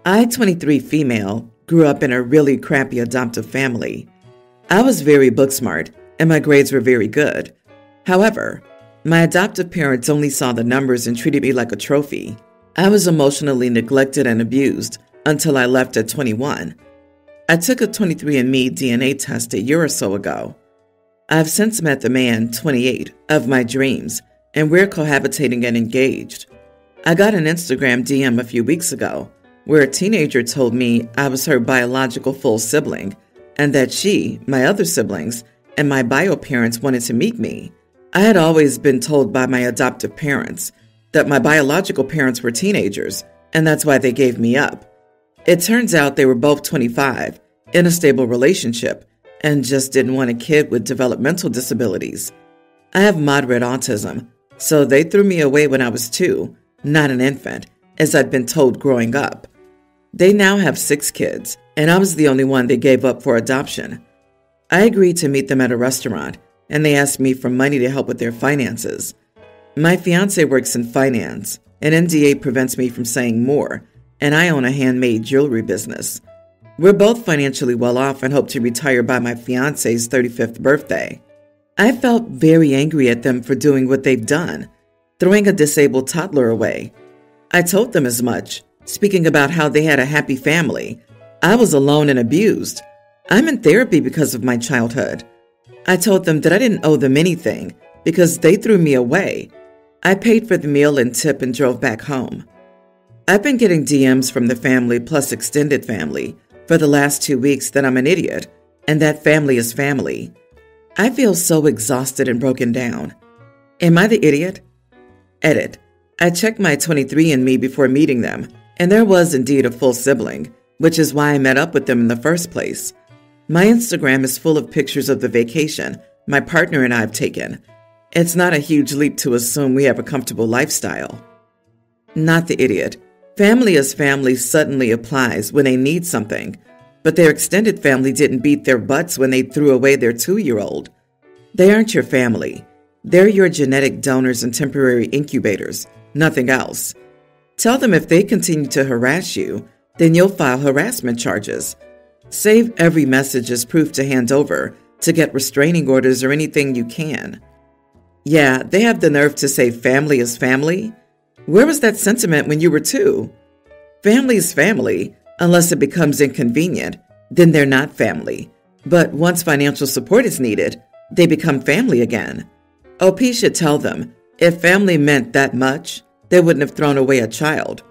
I, 23 female, grew up in a really crappy adoptive family. I was very book smart, and my grades were very good. However, my adoptive parents only saw the numbers and treated me like a trophy. I was emotionally neglected and abused until I left at 21. I took a 23andMe DNA test a year or so ago. I've since met the man, 28, of my dreams, and we're cohabitating and engaged. I got an Instagram DM a few weeks ago where a teenager told me I was her biological full sibling and that she, my other siblings, and my bio parents wanted to meet me. I had always been told by my adoptive parents that my biological parents were teenagers, and that's why they gave me up. It turns out they were both 25, in a stable relationship, and just didn't want a kid with developmental disabilities. I have moderate autism, so they threw me away when I was 2, not an infant, as I'd been told growing up. They now have 6 kids, and I was the only one they gave up for adoption. I agreed to meet them at a restaurant, and they asked me for money to help with their finances. My fiance works in finance. An NDA prevents me from saying more, and I own a handmade jewelry business. We're both financially well off and hope to retire by my fiance's 35th birthday. I felt very angry at them for doing what they've done, throwing a disabled toddler away. I told them as much, speaking about how they had a happy family. I was alone and abused. I'm in therapy because of my childhood. I told them that I didn't owe them anything because they threw me away. I paid for the meal and tip and drove back home. I've been getting DMs from the family plus extended family for the last 2 weeks that I'm an idiot and that family is family. I feel so exhausted and broken down. Am I the idiot? Edit. I checked my 23andMe before meeting them, and there was indeed a full sibling, which is why I met up with them in the first place. My Instagram is full of pictures of the vacation my partner and I have taken. It's not a huge leap to assume we have a comfortable lifestyle. Not the idiot. Family as family suddenly applies when they need something, but their extended family didn't beat their butts when they threw away their 2-year-old. They aren't your family. They're your genetic donors and temporary incubators, nothing else. Tell them if they continue to harass you, then you'll file harassment charges. Save every message as proof to hand over to get restraining orders or anything you can. Yeah, they have the nerve to say family is family. Where was that sentiment when you were 2? Family is family, unless it becomes inconvenient, then they're not family. But once financial support is needed, they become family again. OP should tell them, if family meant that much, they wouldn't have thrown away a child.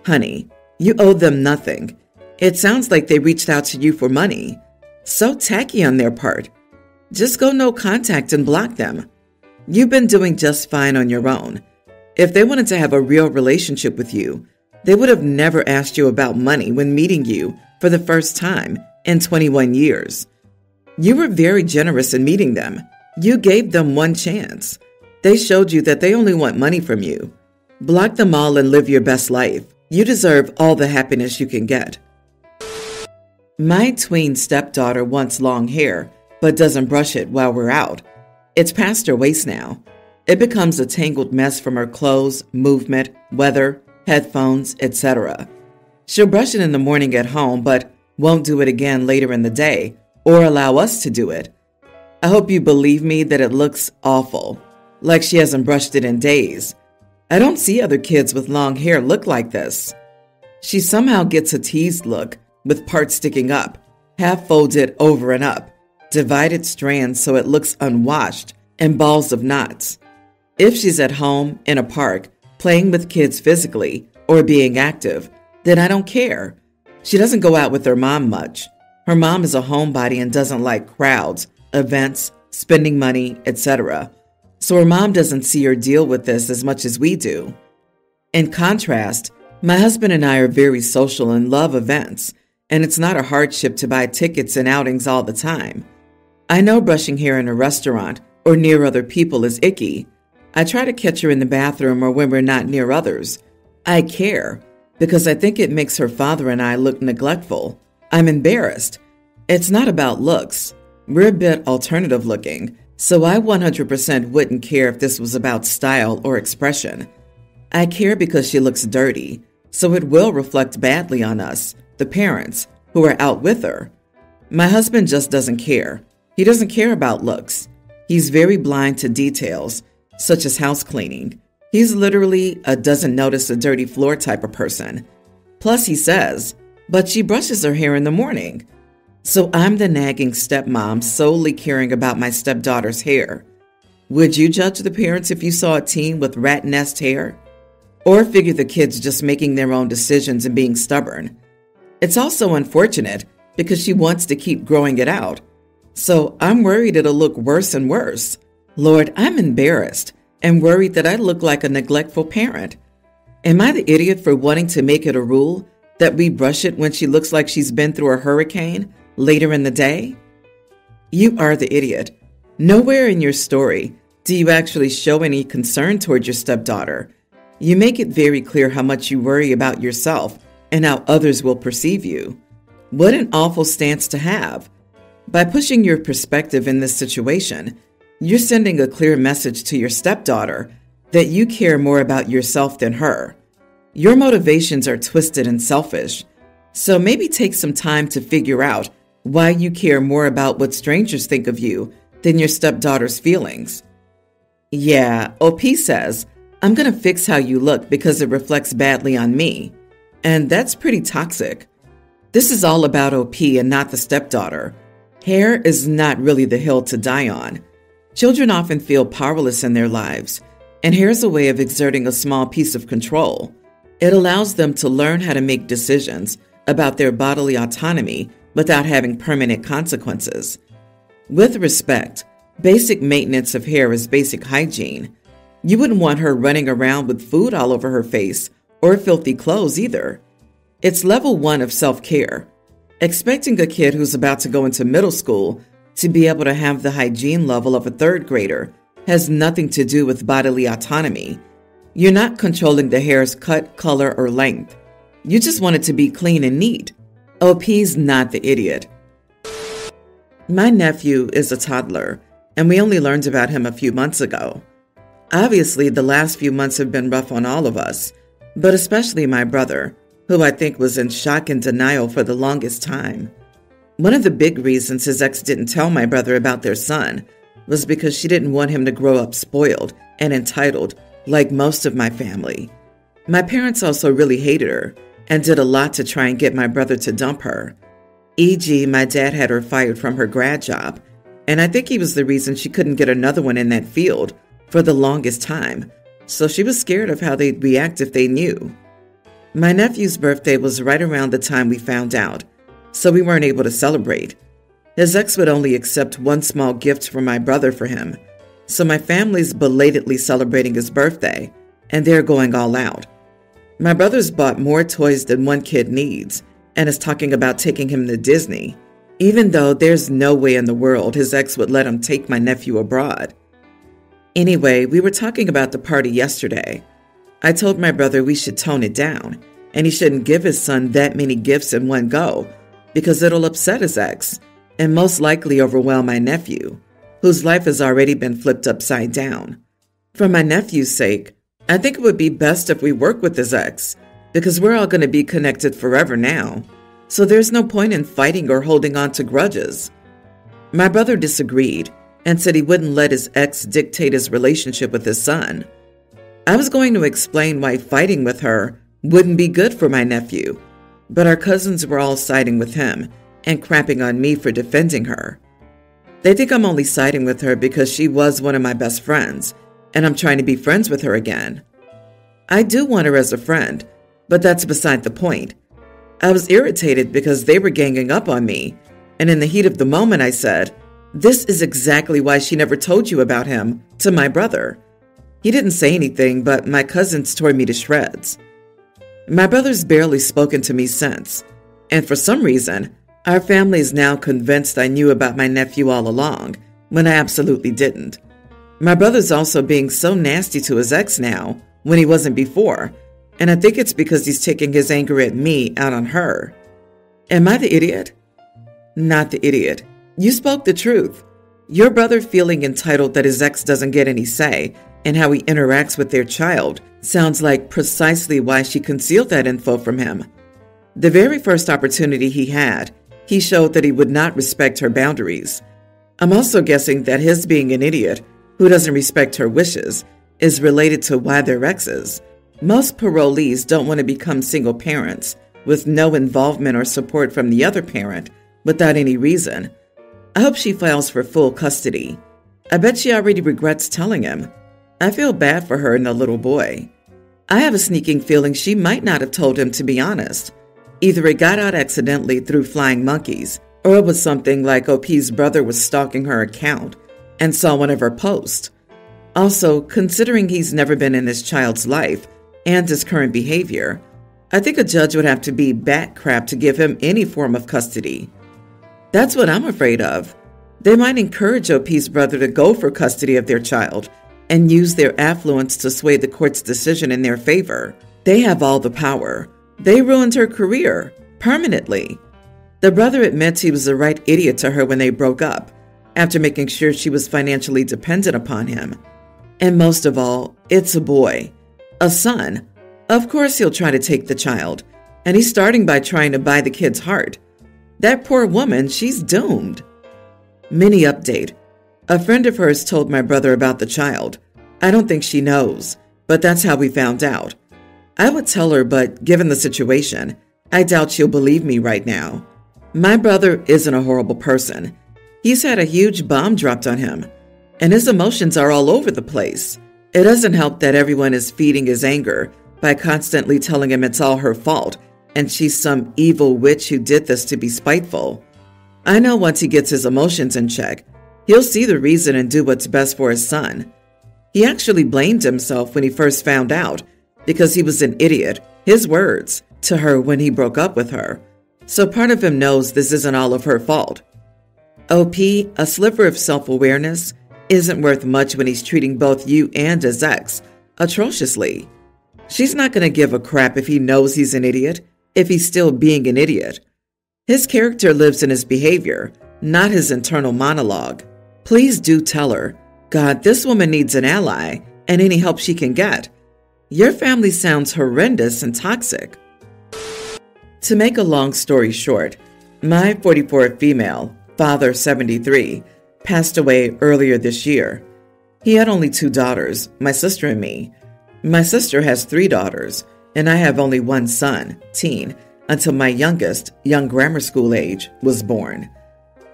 Honey, you owe them nothing. It sounds like they reached out to you for money. So tacky on their part. Just go no contact and block them. You've been doing just fine on your own. If they wanted to have a real relationship with you, they would have never asked you about money when meeting you for the first time in 21 years. You were very generous in meeting them. You gave them one chance. They showed you that they only want money from you. Block them all and live your best life. You deserve all the happiness you can get. My tween stepdaughter wants long hair, but doesn't brush it while we're out. It's past her waist now. It becomes a tangled mess from her clothes, movement, weather, headphones, etc. She'll brush it in the morning at home, but won't do it again later in the day or allow us to do it. I hope you believe me that it looks awful, like she hasn't brushed it in days. I don't see other kids with long hair look like this. She somehow gets a teased look with parts sticking up, half folded over and up, divided strands so it looks unwashed, and balls of knots. If she's at home, in a park, playing with kids physically, or being active, then I don't care. She doesn't go out with her mom much. Her mom is a homebody and doesn't like crowds, events, spending money, etc. So her mom doesn't see or deal with this as much as we do. In contrast, my husband and I are very social and love events, and it's not a hardship to buy tickets and outings all the time. I know brushing hair in a restaurant or near other people is icky. I try to catch her in the bathroom or when we're not near others. I care because I think it makes her father and I look neglectful. I'm embarrassed. It's not about looks. We're a bit alternative looking, so I 100% wouldn't care if this was about style or expression. I care because she looks dirty, so it will reflect badly on us, the parents, who are out with her. My husband just doesn't care. He doesn't care about looks. He's very blind to details, such as house cleaning. He's literally a doesn't notice a dirty floor type of person. Plus, he says, but she brushes her hair in the morning. So I'm the nagging stepmom solely caring about my stepdaughter's hair. Would you judge the parents if you saw a teen with rat nest hair? Or figure the kid's just making their own decisions and being stubborn? It's also unfortunate because she wants to keep growing it out. So I'm worried it'll look worse and worse. Lord, I'm embarrassed and worried that I look like a neglectful parent. Am I the idiot for wanting to make it a rule that we brush it when she looks like she's been through a hurricane later in the day? You are the idiot. Nowhere in your story do you actually show any concern toward your stepdaughter. You make it very clear how much you worry about yourself and how others will perceive you. What an awful stance to have. By pushing your perspective in this situation, you're sending a clear message to your stepdaughter that you care more about yourself than her. Your motivations are twisted and selfish, so maybe take some time to figure out why you care more about what strangers think of you than your stepdaughter's feelings. Yeah, OP says, I'm going to fix how you look because it reflects badly on me. And that's pretty toxic. This is all about OP and not the stepdaughter. Hair is not really the hill to die on. Children often feel powerless in their lives, and hair is a way of exerting a small piece of control. It allows them to learn how to make decisions about their bodily autonomy without having permanent consequences. With respect, basic maintenance of hair is basic hygiene. You wouldn't want her running around with food all over her face or filthy clothes either. It's level 1 of self-care. Expecting a kid who's about to go into middle school to be able to have the hygiene level of a third grader has nothing to do with bodily autonomy. You're not controlling the hair's cut, color, or length. You just want it to be clean and neat. OP's not the idiot. My nephew is a toddler, and we only learned about him a few months ago. Obviously, the last few months have been rough on all of us, but especially my brother, who I think was in shock and denial for the longest time. One of the big reasons his ex didn't tell my brother about their son was because she didn't want him to grow up spoiled and entitled like most of my family. My parents also really hated her and did a lot to try and get my brother to dump her. E.g., my dad had her fired from her grad job, and I think he was the reason she couldn't get another one in that field for the longest time, so she was scared of how they'd react if they knew. My nephew's birthday was right around the time we found out, so we weren't able to celebrate. His ex would only accept one small gift from my brother for him, so my family's belatedly celebrating his birthday, and they're going all out. My brother's bought more toys than one kid needs and is talking about taking him to Disney, even though there's no way in the world his ex would let him take my nephew abroad. Anyway, we were talking about the party yesterday. I told my brother we should tone it down, and he shouldn't give his son that many gifts in one go because it'll upset his ex and most likely overwhelm my nephew, whose life has already been flipped upside down. For my nephew's sake, I think it would be best if we work with his ex because we're all going to be connected forever now, so there's no point in fighting or holding on to grudges. My brother disagreed and said he wouldn't let his ex dictate his relationship with his son. I was going to explain why fighting with her wouldn't be good for my nephew, but our cousins were all siding with him and crapping on me for defending her. They think I'm only siding with her because she was one of my best friends, and I'm trying to be friends with her again. I do want her as a friend, but that's beside the point. I was irritated because they were ganging up on me, and in the heat of the moment I said, "This is exactly why she never told you about him," to my brother. He didn't say anything, but my cousins tore me to shreds. My brother's barely spoken to me since, and for some reason, our family is now convinced I knew about my nephew all along, when I absolutely didn't. My brother's also being so nasty to his ex now, when he wasn't before, and I think it's because he's taking his anger at me out on her. Am I the idiot? Not the idiot. You spoke the truth. Your brother feeling entitled that his ex doesn't get any say in how he interacts with their child Sounds like precisely why she concealed that info from him. The very first opportunity he had, he showed that he would not respect her boundaries. I'm also guessing that his being an idiot who doesn't respect her wishes is related to why they're exes. Most parolees don't want to become single parents with no involvement or support from the other parent without any reason. I hope she files for full custody. I bet she already regrets telling him. I feel bad for her and the little boy. I have a sneaking feeling she might not have told him, to be honest. Either it got out accidentally through flying monkeys, or it was something like OP's brother was stalking her account and saw one of her posts. Also, considering he's never been in this child's life and his current behavior, I think a judge would have to be bat crap to give him any form of custody. That's what I'm afraid of. They might encourage OP's brother to go for custody of their child and use their affluence to sway the court's decision in their favor. They have all the power. They ruined her career, permanently. The brother admits he was the right idiot to her when they broke up, after making sure she was financially dependent upon him. And most of all, it's a boy. A son. Of course he'll try to take the child, and he's starting by trying to buy the kid's heart. That poor woman, she's doomed. Mini update. A friend of hers told my brother about the child. I don't think she knows, but that's how we found out. I would tell her, but given the situation, I doubt she'll believe me right now. My brother isn't a horrible person. He's had a huge bomb dropped on him, and his emotions are all over the place. It doesn't help that everyone is feeding his anger by constantly telling him it's all her fault, and she's some evil witch who did this to be spiteful. I know once he gets his emotions in check, he'll see the reason and do what's best for his son. He actually blamed himself when he first found out, because he was an idiot, his words, to her when he broke up with her. So part of him knows this isn't all of her fault. OP, a sliver of self-awareness, isn't worth much when he's treating both you and his ex atrociously. She's not going to give a crap if he knows he's an idiot, if he's still being an idiot. His character lives in his behavior, not his internal monologue. Please do tell her, God, this woman needs an ally and any help she can get. Your family sounds horrendous and toxic. To make a long story short, my 44 female, father 73, passed away earlier this year. He had only 2 daughters, my sister and me. My sister has 3 daughters, and I have only 1 son, teen, until my youngest, young grammar school age, was born.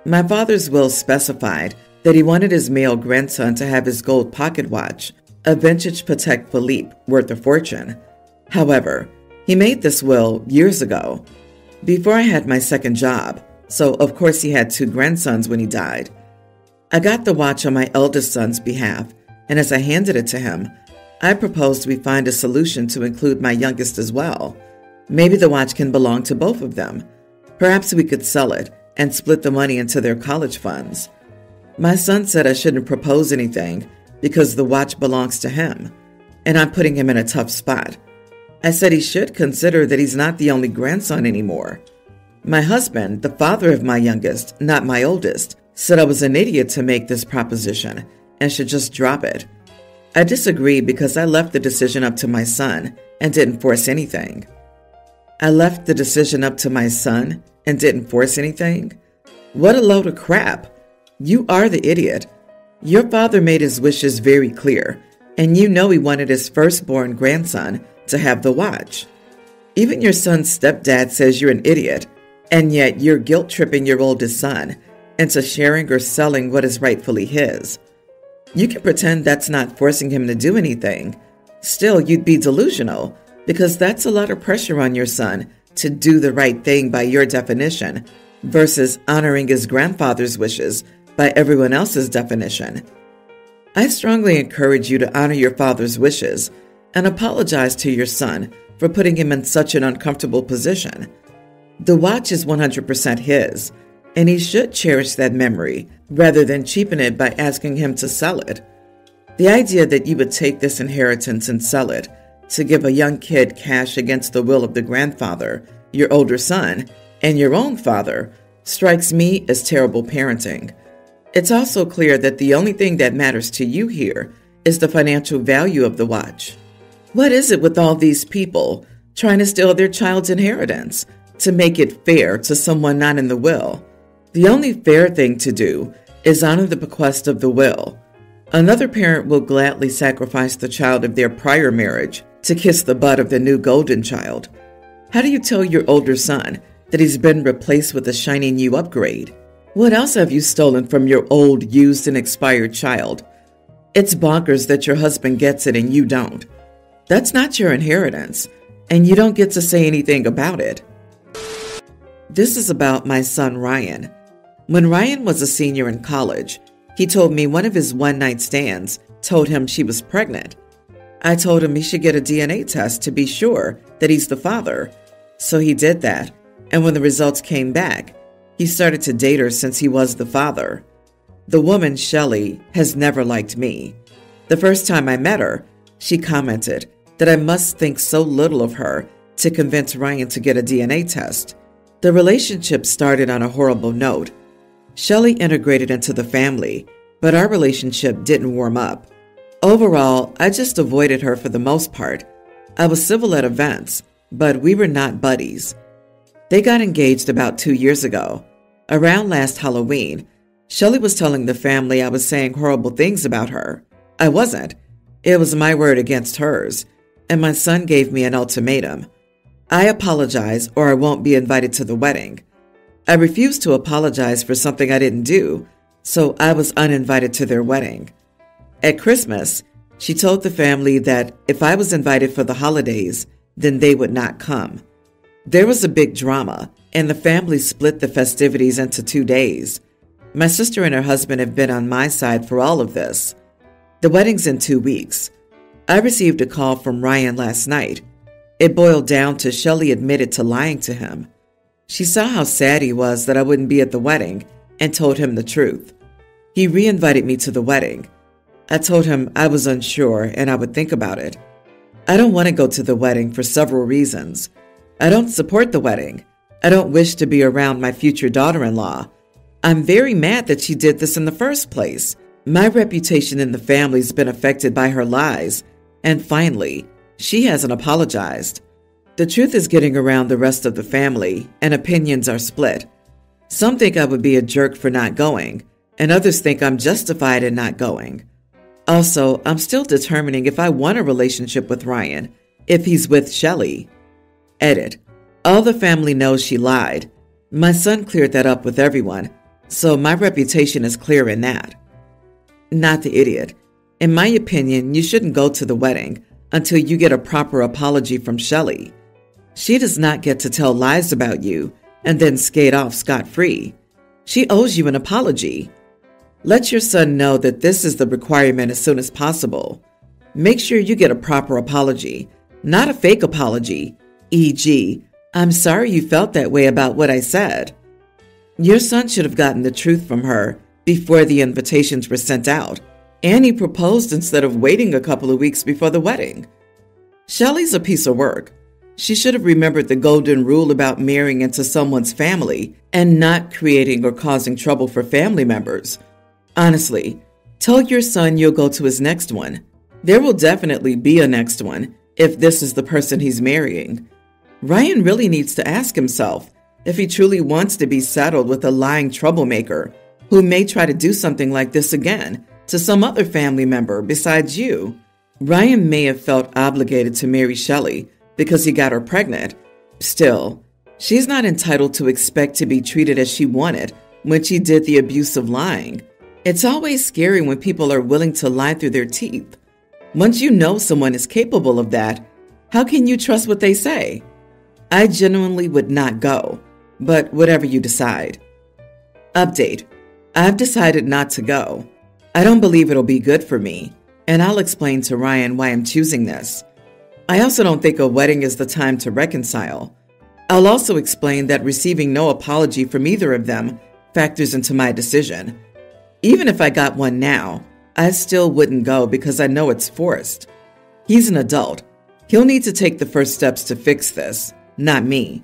My father's will specified that he wanted his male grandson to have his gold pocket watch, a vintage Patek Philippe worth a fortune. However, he made this will years ago, before I had my second job, so of course he had 2 grandsons when he died. I got the watch on my eldest son's behalf, and as I handed it to him, I proposed we find a solution to include my youngest as well. Maybe the watch can belong to both of them. Perhaps we could sell it and split the money into their college funds. My son said I shouldn't propose anything because the watch belongs to him, and I'm putting him in a tough spot. I said he should consider that he's not the only grandson anymore. My husband, the father of my youngest, not my oldest, said I was an idiot to make this proposition and should just drop it. I disagreed because I left the decision up to my son and didn't force anything. I left the decision up to my son and didn't force anything? What a load of crap. You are the idiot. Your father made his wishes very clear, and you know he wanted his firstborn grandson to have the watch. Even your son's stepdad says you're an idiot, and yet you're guilt-tripping your oldest son into sharing or selling what is rightfully his. You can pretend that's not forcing him to do anything. Still, you'd be delusional, because that's a lot of pressure on your son to do the right thing by your definition versus honoring his grandfather's wishes by everyone else's definition. I strongly encourage you to honor your father's wishes and apologize to your son for putting him in such an uncomfortable position. The watch is 100% his, and he should cherish that memory rather than cheapen it by asking him to sell it. The idea that you would take this inheritance and sell it to give a young kid cash against the will of the grandfather, your older son, and your own father strikes me as terrible parenting. It's also clear that the only thing that matters to you here is the financial value of the watch. What is it with all these people trying to steal their child's inheritance to make it fair to someone not in the will? The only fair thing to do is honor the bequest of the will. Another parent will gladly sacrifice the child of their prior marriage to kiss the butt of the new golden child. How do you tell your older son that he's been replaced with a shiny new upgrade? What else have you stolen from your old, used, and expired child? It's bonkers that your husband gets it and you don't. That's not your inheritance, and you don't get to say anything about it. This is about my son Ryan. When Ryan was a senior in college, he told me one of his one-night stands told him she was pregnant. I told him he should get a DNA test to be sure that he's the father. So he did that, and when the results came back, he started to date her since he was the father. The woman, Shelley, has never liked me. The first time I met her, she commented that I must think so little of her to convince Ryan to get a DNA test. The relationship started on a horrible note. Shelley integrated into the family, but our relationship didn't warm up. Overall, I just avoided her for the most part. I was civil at events, but we were not buddies. They got engaged about 2 years ago. Around last Halloween, Shelley was telling the family I was saying horrible things about her. I wasn't. It was my word against hers, and my son gave me an ultimatum. I apologize or I won't be invited to the wedding. I refused to apologize for something I didn't do, so I was uninvited to their wedding. At Christmas, she told the family that if I was invited for the holidays, then they would not come. There was a big drama, and the family split the festivities into 2 days. My sister and her husband have been on my side for all of this. The wedding's in 2 weeks. I received a call from Ryan last night. It boiled down to Shelley admitted to lying to him. She saw how sad he was that I wouldn't be at the wedding and told him the truth. He re-invited me to the wedding. I told him I was unsure and I would think about it. I don't want to go to the wedding for several reasons. I don't support the wedding. I don't wish to be around my future daughter-in-law. I'm very mad that she did this in the first place. My reputation in the family's been affected by her lies. And finally, she hasn't apologized. The truth is getting around the rest of the family, and opinions are split. Some think I would be a jerk for not going, and others think I'm justified in not going. Also, I'm still determining if I want a relationship with Ryan, if he's with Shelley. Edit. All the family knows she lied. My son cleared that up with everyone, so my reputation is clear in that. Not the idiot. In my opinion, you shouldn't go to the wedding until you get a proper apology from Shelley. She does not get to tell lies about you and then skate off scot-free. She owes you an apology. Let your son know that this is the requirement as soon as possible. Make sure you get a proper apology, not a fake apology, e.g., I'm sorry you felt that way about what I said. Your son should have gotten the truth from her before the invitations were sent out, and he proposed instead of waiting a couple of weeks before the wedding. Shelley's a piece of work. She should have remembered the golden rule about marrying into someone's family and not creating or causing trouble for family members. Honestly, tell your son you'll go to his next one. There will definitely be a next one if this is the person he's marrying. Ryan really needs to ask himself if he truly wants to be saddled with a lying troublemaker who may try to do something like this again to some other family member besides you. Ryan may have felt obligated to marry Shelley because he got her pregnant. Still, she's not entitled to expect to be treated as she wanted when she did the abuse of lying. It's always scary when people are willing to lie through their teeth. Once you know someone is capable of that, how can you trust what they say? I genuinely would not go, but whatever you decide. Update. I've decided not to go. I don't believe it'll be good for me, and I'll explain to Ryan why I'm choosing this. I also don't think a wedding is the time to reconcile. I'll also explain that receiving no apology from either of them factors into my decision. Even if I got one now, I still wouldn't go because I know it's forced. He's an adult. He'll need to take the first steps to fix this, not me.